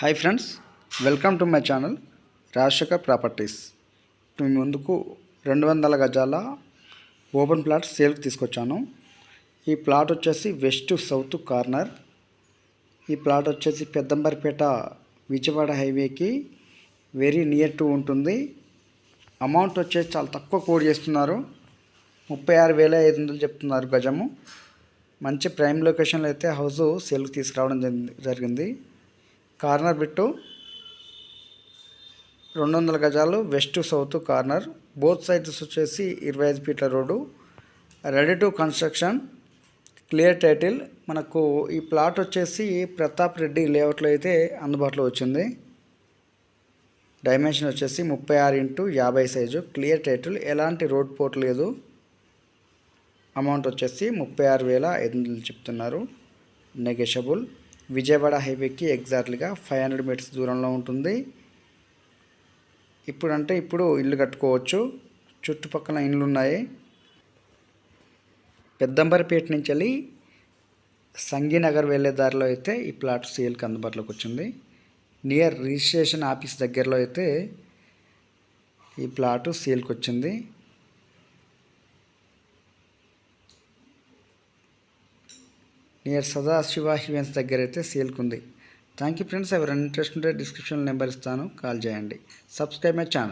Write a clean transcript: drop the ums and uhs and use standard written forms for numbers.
Hi friends, welcome to my channel Rajashekar properties. మీ ముందుకు 200 గజాల ఓపెన్ ప్లాట్ సేల్కి తీసుకొచ్చాను. ఈ ప్లాట్ వచ్చేసి వెస్ట్ సౌత్ కార్నర్. ఈ ప్లాట్ వచ్చేసి పెద్దంబరిపేట విజయవాడ హైవేకి వెరీ నియర్ టు ఉంటుంది. అమౌంట్ వచ్చేసి చాలా తక్కువ కోడ్ చేస్తున్నారు. 36,500 చెప్తున్నారు గజము. మంచి ప్రైమ్ లొకేషన్లో అయితే హౌస్ సేల్కి తీసుకురావడం జరిగింది. కార్నర్ బిట్టు 200 గజాలు west south corner. Both sides వచ్చేసి 25 ఫీట్ల road. Ready to construction, clear title. మనకు ఈ ప్లాట్ వచ్చేసి ప్రతాప్ రెడ్డి లేఅవుట్లో అయితే అందుబాటులో వచ్చింది. డైమెన్షన్ వచ్చేసి 36x50 సైజు. క్లియర్ టైటిల్, ఎలాంటి రోడ్ పోర్ట్ లేదు. అమౌంట్ వచ్చేసి 36,500 చెప్తున్నారు. నెగోషియబుల్. విజయవాడ హైవేకి ఎగ్జాక్ట్లీగా 500 మీటర్స్ దూరంలో ఉంటుంది. ఇప్పుడు ఇల్లు కట్టుకోవచ్చు. చుట్టుపక్కల ఇండ్లు ఉన్నాయి. పెద్దంబరిపేట నుంచి వెళ్ళి సంగీనగర్ వెళ్ళే దారిలో అయితే ఈ ప్లాట్ సేల్కి అందుబాటులోకి వచ్చింది. నియర్ రిజిస్ట్రేషన్ ఆఫీస్ దగ్గరలో అయితే ఈ ప్లాటు సేల్కి వచ్చింది. నియర్ సదాశివ ఈవెంట్స్ దగ్గర అయితే సేల్కి ఉంది. Thank you friends. ఎవరైనా ఇంట్రెస్ట్ ఉంటే డిస్క్రిప్షన్లో నెంబర్ ఇస్తాను, కాల్ చేయండి. Subscribe my channel.